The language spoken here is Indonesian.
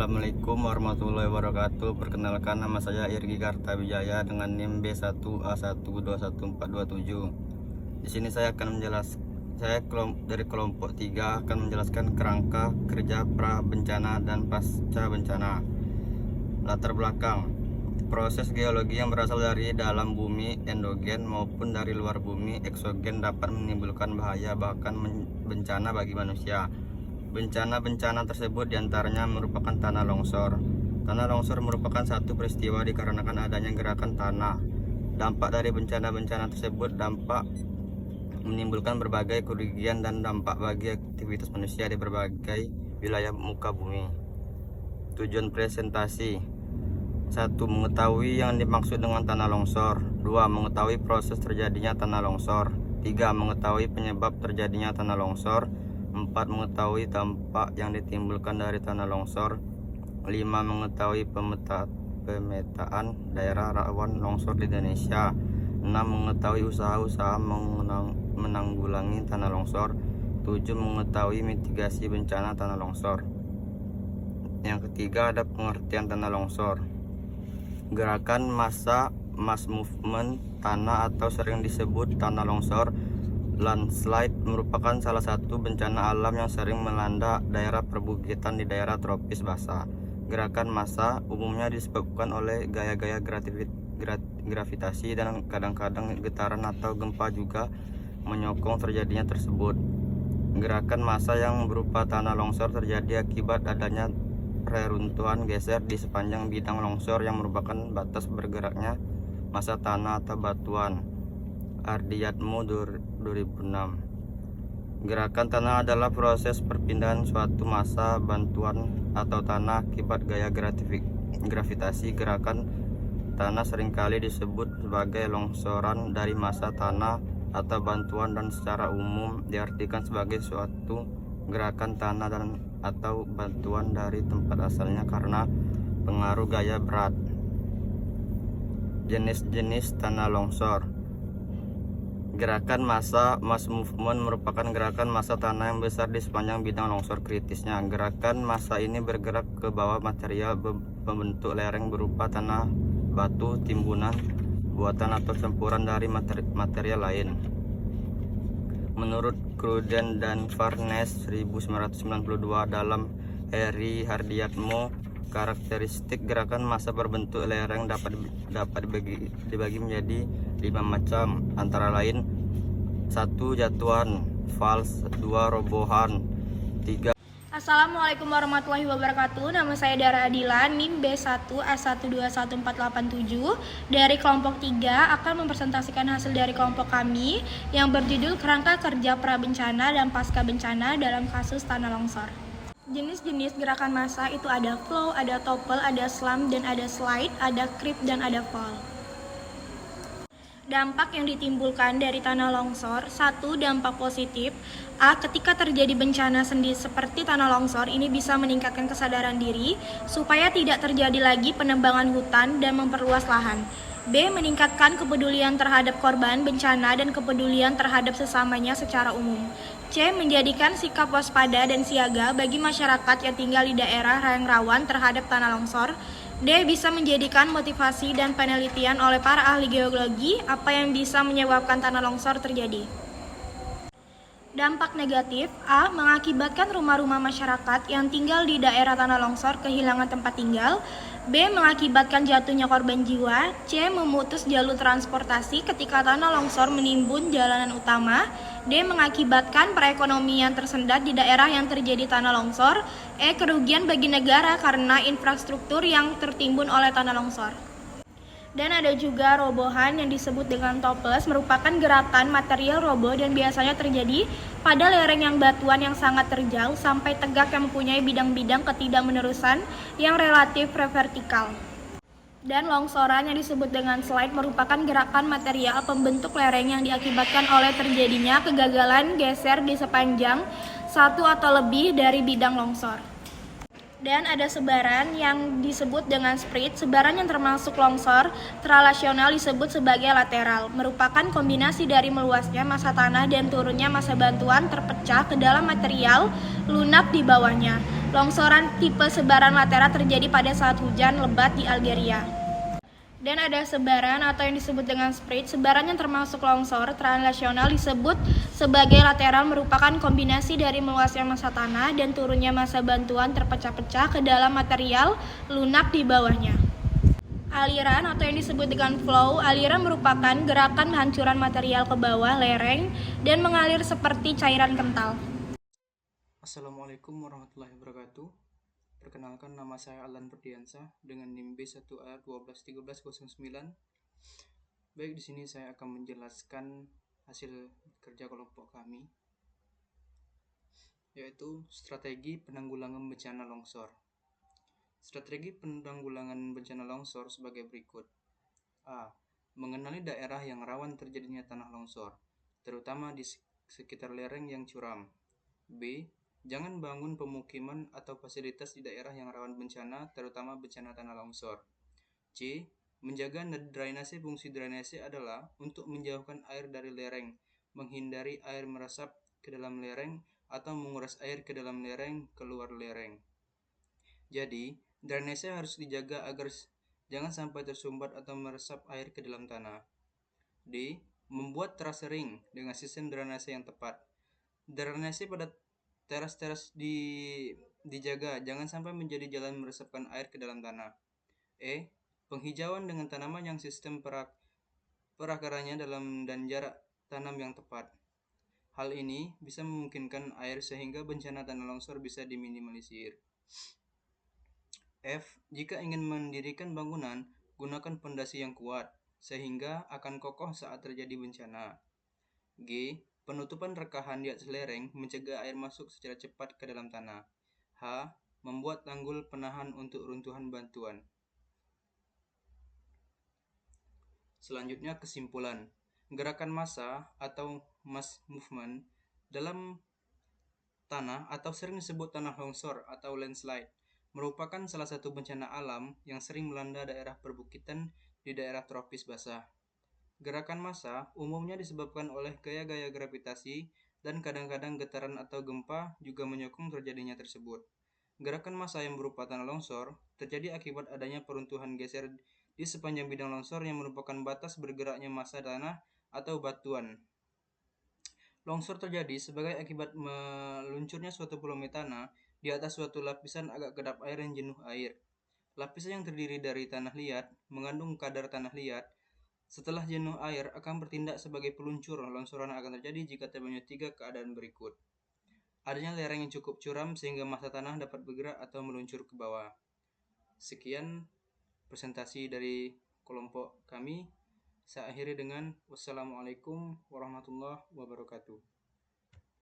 Assalamualaikum warahmatullahi wabarakatuh. Perkenalkan, nama saya Irgi Kartawijaya dengan NIM B1A1211427. Di sini saya dari kelompok 3 akan menjelaskan kerangka kerja pra bencana dan pasca bencana. Latar belakang: proses geologi yang berasal dari dalam bumi endogen maupun dari luar bumi eksogen dapat menimbulkan bahaya bahkan bencana bagi manusia. Bencana-bencana tersebut diantaranya merupakan tanah longsor. Tanah longsor merupakan satu peristiwa dikarenakan adanya gerakan tanah. Dampak dari bencana-bencana tersebut dampak menimbulkan berbagai kerugian dan dampak bagi aktivitas manusia di berbagai wilayah muka bumi. Tujuan presentasi: 1. Mengetahui yang dimaksud dengan tanah longsor. 2. Mengetahui proses terjadinya tanah longsor. 3. Mengetahui penyebab terjadinya tanah longsor. 4. Mengetahui dampak yang ditimbulkan dari tanah longsor. 5. Mengetahui pemetaan daerah rawan longsor di Indonesia. 6. Mengetahui usaha-usaha menanggulangi tanah longsor. 7. Mengetahui mitigasi bencana tanah longsor. Yang ketiga ada pengertian tanah longsor. Gerakan massa mass movement tanah atau sering disebut tanah longsor. Landslide merupakan salah satu bencana alam yang sering melanda daerah perbukitan di daerah tropis basah. Gerakan massa umumnya disebabkan oleh gaya-gaya gravitasi dan kadang-kadang getaran atau gempa juga menyokong terjadinya tersebut. Gerakan massa yang berupa tanah longsor terjadi akibat adanya reruntuhan geser di sepanjang bidang longsor yang merupakan batas bergeraknya massa tanah atau batuan. Ardiatmo 2006. Gerakan tanah adalah proses perpindahan suatu massa bantuan atau tanah akibat gaya gravitasi. Gerakan tanah seringkali disebut sebagai longsoran dari massa tanah atau bantuan dan secara umum diartikan sebagai suatu gerakan tanah dan atau bantuan dari tempat asalnya karena pengaruh gaya berat. Jenis-jenis tanah longsor. Gerakan massa mass movement merupakan gerakan massa tanah yang besar di sepanjang bidang longsor kritisnya. Gerakan massa ini bergerak ke bawah material membentuk lereng berupa tanah, batu, timbunan, buatan atau campuran dari material lain. Menurut Cruden dan Farnes 1992 dalam Heri Hardiatmo, karakteristik gerakan massa berbentuk lereng dapat dibagi menjadi 5 macam, antara lain: 1. Jatuhan, fals. 2. Robohan. 3. Assalamualaikum warahmatullahi wabarakatuh. Nama saya Dara Adila, NIM B1A1211487 dari kelompok 3 akan mempresentasikan hasil dari kelompok kami yang berjudul Kerangka Kerja Pra Bencana dan Pasca Bencana dalam Kasus Tanah Longsor. Jenis-jenis gerakan massa itu ada flow, ada topple, ada slump, dan ada slide, ada creep, dan ada fall. Dampak yang ditimbulkan dari tanah longsor. 1. Dampak positif. A. Ketika terjadi bencana seperti tanah longsor, ini bisa meningkatkan kesadaran diri supaya tidak terjadi lagi penebangan hutan dan memperluas lahan. B. Meningkatkan kepedulian terhadap korban bencana dan kepedulian terhadap sesamanya secara umum. C. Menjadikan sikap waspada dan siaga bagi masyarakat yang tinggal di daerah yang rawan terhadap tanah longsor. D. Bisa menjadikan motivasi dan penelitian oleh para ahli geologi apa yang bisa menyebabkan tanah longsor terjadi. Dampak negatif. A. Mengakibatkan rumah-rumah masyarakat yang tinggal di daerah tanah longsor kehilangan tempat tinggal. B. Mengakibatkan jatuhnya korban jiwa. C. Memutus jalur transportasi ketika tanah longsor menimbun jalanan utama. D. Mengakibatkan perekonomian tersendat di daerah yang terjadi tanah longsor. E. Kerugian bagi negara karena infrastruktur yang tertimbun oleh tanah longsor. Dan ada juga robohan yang disebut dengan topples, merupakan gerakan material roboh dan biasanya terjadi pada lereng yang batuan yang sangat terjal sampai tegak yang mempunyai bidang-bidang ketidakmenerusan yang relatif vertikal. Dan longsoran yang disebut dengan slide merupakan gerakan material pembentuk lereng yang diakibatkan oleh terjadinya kegagalan geser di sepanjang satu atau lebih dari bidang longsor. Dan ada sebaran yang disebut dengan spread. Sebaran yang termasuk longsor tralasional disebut sebagai lateral, merupakan kombinasi dari meluasnya massa tanah dan turunnya massa bantuan terpecah ke dalam material lunak di bawahnya. Longsoran tipe sebaran latera terjadi pada saat hujan lebat di Algeria. Dan ada sebaran atau yang disebut dengan spread. Sebaran yang termasuk longsor translasional disebut sebagai lateral, merupakan kombinasi dari meluasnya massa tanah dan turunnya massa bantuan terpecah-pecah ke dalam material lunak di bawahnya. Aliran atau yang disebut dengan flow. Aliran merupakan gerakan hancuran material ke bawah lereng dan mengalir seperti cairan kental. Assalamualaikum warahmatullahi wabarakatuh. Perkenalkan, nama saya Alan Perdiansah dengan NIM B1A121309. Baik, di sini saya akan menjelaskan hasil kerja kelompok kami, yaitu strategi penanggulangan bencana longsor. Strategi penanggulangan bencana longsor sebagai berikut. A. Mengenali daerah yang rawan terjadinya tanah longsor, terutama di sekitar lereng yang curam. B. Jangan bangun pemukiman atau fasilitas di daerah yang rawan bencana, terutama bencana tanah longsor. C. Menjaga drainase. Fungsi drainase adalah untuk menjauhkan air dari lereng, menghindari air meresap ke dalam lereng, atau menguras air ke dalam lereng keluar lereng. Jadi, drainase harus dijaga agar jangan sampai tersumbat atau meresap air ke dalam tanah. D. Membuat terase ring dengan sistem drainase yang tepat. Drainase pada teras-teras dijaga, jangan sampai menjadi jalan meresapkan air ke dalam tanah. E. Penghijauan dengan tanaman yang sistem perakarannya dalam dan jarak tanam yang tepat. Hal ini bisa memungkinkan air sehingga bencana tanah longsor bisa diminimalisir. F. Jika ingin mendirikan bangunan, gunakan pondasi yang kuat sehingga akan kokoh saat terjadi bencana. G. Penutupan rekahan di atas lereng mencegah air masuk secara cepat ke dalam tanah. H. Membuat tanggul penahan untuk runtuhan bantuan. Selanjutnya, kesimpulan. Gerakan massa atau mass movement dalam tanah atau sering disebut tanah longsor atau landslide merupakan salah satu bencana alam yang sering melanda daerah perbukitan di daerah tropis basah. Gerakan massa umumnya disebabkan oleh gaya-gaya gravitasi dan kadang-kadang getaran atau gempa juga menyokong terjadinya tersebut. Gerakan massa yang berupa tanah longsor terjadi akibat adanya peruntuhan geser di sepanjang bidang longsor yang merupakan batas bergeraknya massa tanah atau batuan. Longsor terjadi sebagai akibat meluncurnya suatu volume tanah di atas suatu lapisan agak kedap air yang jenuh air. Lapisan yang terdiri dari tanah liat mengandung kadar tanah liat. Setelah jenuh air akan bertindak sebagai peluncur. Longsoran akan terjadi jika terpenuhi 3 keadaan berikut. Adanya lereng yang cukup curam sehingga massa tanah dapat bergerak atau meluncur ke bawah. Sekian presentasi dari kelompok kami. Saya akhiri dengan wassalamualaikum warahmatullahi wabarakatuh.